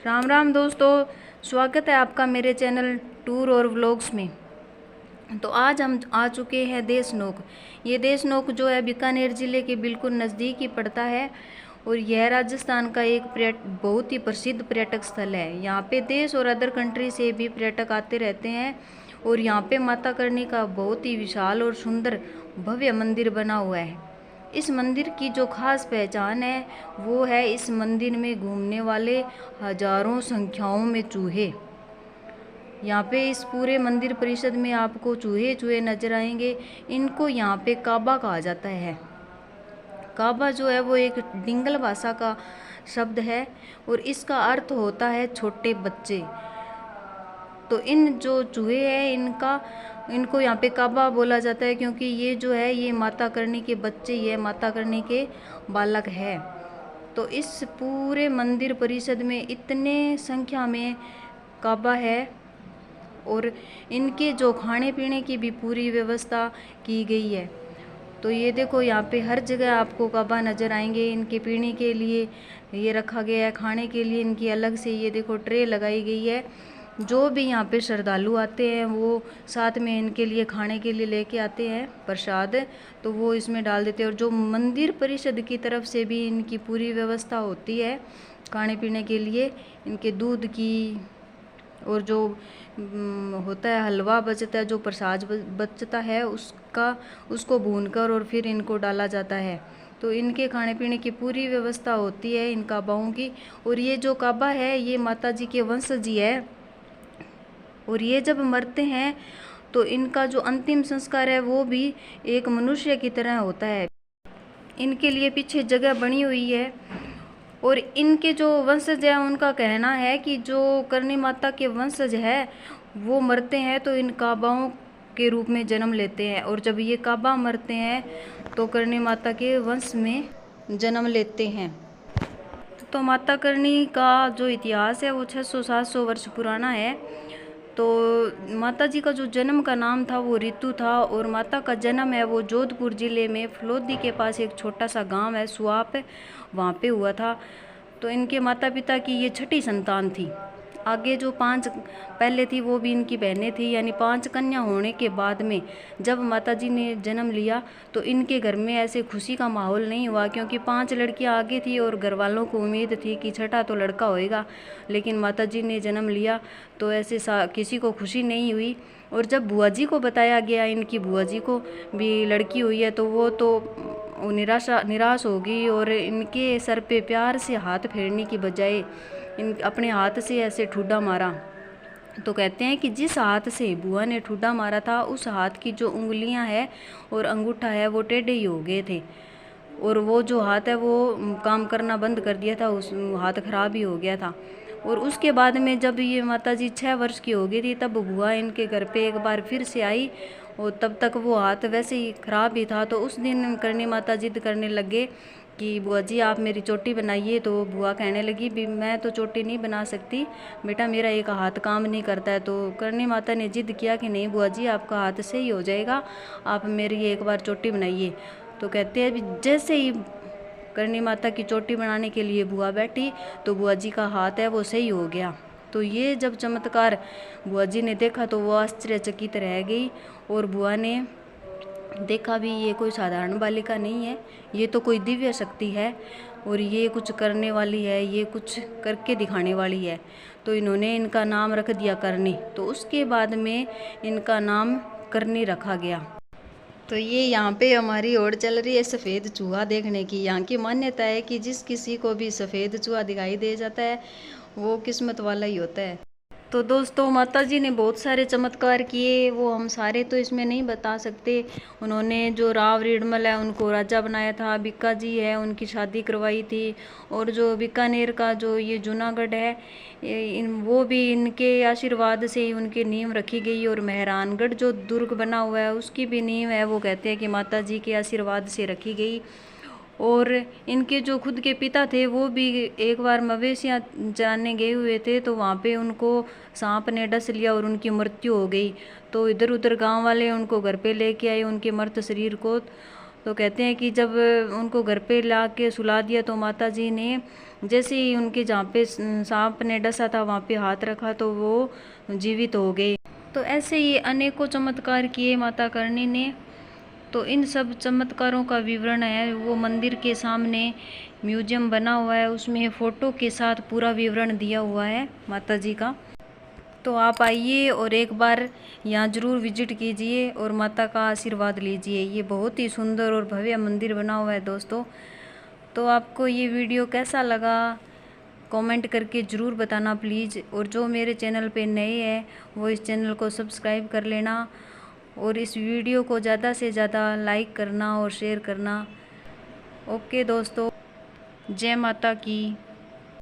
राम राम दोस्तों, स्वागत है आपका मेरे चैनल टूर और व्लॉग्स में। तो आज हम आ चुके हैं देशनोक। ये देशनोक जो है बीकानेर ज़िले के बिल्कुल नज़दीक ही पड़ता है और यह राजस्थान का एक बहुत ही प्रसिद्ध पर्यटक स्थल है। यहाँ पे देश और अदर कंट्री से भी पर्यटक आते रहते हैं और यहाँ पे माता करणी का बहुत ही विशाल और सुंदर भव्य मंदिर बना हुआ है। इस मंदिर की जो खास पहचान है वो है इस मंदिर में घूमने वाले हजारों संख्याओं में चूहे। यहाँ पे इस पूरे मंदिर परिसर में आपको चूहे चूहे नजर आएंगे। इनको यहाँ पे काबा कहा जाता है। काबा जो है वो एक डिंगल भाषा का शब्द है और इसका अर्थ होता है छोटे बच्चे। तो इन जो चूहे हैं इनको यहाँ पे काबा बोला जाता है क्योंकि ये जो है ये माता करणी के बच्चे, ये माता करणी के बालक है। तो इस पूरे मंदिर परिषद में इतने संख्या में काबा है और इनके जो खाने पीने की भी पूरी व्यवस्था की गई है। तो ये देखो यहाँ पे हर जगह आपको काबा नज़र आएंगे। इनके पीने के लिए ये रखा गया है, खाने के लिए इनकी अलग से ये देखो ट्रे लगाई गई है। जो भी यहाँ पे श्रद्धालु आते हैं वो साथ में इनके लिए खाने के लिए लेके आते हैं प्रसाद, तो वो इसमें डाल देते हैं। और जो मंदिर परिषद की तरफ से भी इनकी पूरी व्यवस्था होती है खाने पीने के लिए, इनके दूध की और जो होता है हलवा बचता है, जो प्रसाद बचता है उसको भूनकर और फिर इनको डाला जाता है। तो इनके खाने पीने की पूरी व्यवस्था होती है इन काबाओं की। और ये जो काबा है ये माता जी के वंशज ही है और ये जब मरते हैं तो इनका जो अंतिम संस्कार है वो भी एक मनुष्य की तरह होता है। इनके लिए पीछे जगह बनी हुई है और इनके जो वंशज है उनका कहना है कि जो करणी माता के वंशज है वो मरते हैं तो इन काबाओं के रूप में जन्म लेते हैं और जब ये काबा मरते हैं तो करणी माता के वंश में जन्म लेते हैं। तो माता करणी का जो इतिहास है वो 600-700 वर्ष पुराना है। तो माता जी का जो जन्म का नाम था वो ऋतु था और माता का जन्म है वो जोधपुर ज़िले में फलोदी के पास एक छोटा सा गांव है सुआप, वहाँ पे हुआ था। तो इनके माता पिता की ये छठी संतान थी। आगे जो 5 पहले थी वो भी इनकी बहनें थी, यानी 5 कन्या होने के बाद में जब माता जी ने जन्म लिया तो इनके घर में ऐसे खुशी का माहौल नहीं हुआ क्योंकि 5 लड़कियां आगे थी और घर वालों को उम्मीद थी कि छठा तो लड़का होएगा। लेकिन माता जी ने जन्म लिया तो ऐसे किसी को खुशी नहीं हुई। और जब बुआ जी को बताया गया, इनकी बुआ जी को भी लड़की हुई है, तो वो तो निराश हो गई और इनके सर पे प्यार से हाथ फेरने की बजाय अपने हाथ से ऐसे ठुड्डा मारा। तो कहते हैं कि जिस हाथ से बुआ ने ठुड्डा मारा था उस हाथ की जो उंगलियां है और अंगूठा है वो टेढ़े ही हो गए थे और वो जो हाथ है वो काम करना बंद कर दिया था, उस हाथ खराब ही हो गया था। और उसके बाद में जब ये माता जी 6 वर्ष की हो गई थी तब बुआ इनके घर पे एक बार फिर से आई और तब तक वो हाथ वैसे ही खराब ही था। तो उस दिन करणी माता जिद करने लगे कि बुआ जी आप मेरी चोटी बनाइए। तो बुआ कहने लगी भी मैं तो चोटी नहीं बना सकती बेटा, मेरा एक हाथ काम नहीं करता है। तो करणी माता ने जिद किया कि नहीं बुआ जी आपका हाथ सही हो जाएगा, आप मेरी एक बार चोटी बनाइए। तो कहते हैं जैसे ही करणी माता की चोटी बनाने के लिए बुआ बैठी तो बुआ जी का हाथ है वो सही हो गया। तो ये जब चमत्कार बुआ जी ने देखा तो वो आश्चर्यचकित रह गई और बुआ ने देखा भी ये कोई साधारण बालिका नहीं है, ये तो कोई दिव्य शक्ति है और ये कुछ करने वाली है, ये कुछ करके दिखाने वाली है। तो इन्होंने इनका नाम रख दिया करणी। तो उसके बाद में इनका नाम करणी रखा गया। तो ये यहाँ पे हमारी ओर चल रही है सफ़ेद चूहा देखने की। यहाँ की मान्यता है कि जिस किसी को भी सफ़ेद चूहा दिखाई दे जाता है वो किस्मत वाला ही होता है। तो दोस्तों माता जी ने बहुत सारे चमत्कार किए, वो हम सारे तो इसमें नहीं बता सकते। उन्होंने जो राव रीडमल है उनको राजा बनाया था, बीका जी है उनकी शादी करवाई थी और जो बीकानेर का जो ये जूनागढ़ है वो भी इनके आशीर्वाद से ही उनकी नींव रखी गई। और मेहरानगढ़ जो दुर्ग बना हुआ है उसकी भी नींव है वो कहते हैं कि माता जी के आशीर्वाद से रखी गई। और इनके जो खुद के पिता थे वो भी एक बार मवेशियाँ चराने गए हुए थे तो वहाँ पे उनको सांप ने डस लिया और उनकी मृत्यु हो गई। तो इधर उधर गांव वाले उनको घर पे लेके आए उनके मृत शरीर को। तो कहते हैं कि जब उनको घर पे ला के सुला दिया तो माता जी ने जैसे ही उनके जहाँ पे सांप ने डसा था वहाँ पे हाथ रखा तो वो जीवित हो गए। तो ऐसे ही अनेकों चमत्कार किए माता करणी ने। तो इन सब चमत्कारों का विवरण है वो मंदिर के सामने म्यूजियम बना हुआ है, उसमें फ़ोटो के साथ पूरा विवरण दिया हुआ है माता जी का। तो आप आइए और एक बार यहाँ ज़रूर विजिट कीजिए और माता का आशीर्वाद लीजिए। ये बहुत ही सुंदर और भव्य मंदिर बना हुआ है दोस्तों। तो आपको ये वीडियो कैसा लगा कमेंट करके ज़रूर बताना प्लीज़। और जो मेरे चैनल पे नए हैं वो इस चैनल को सब्सक्राइब कर लेना और इस वीडियो को ज़्यादा से ज़्यादा लाइक करना और शेयर करना। ओके दोस्तों, जय माता की।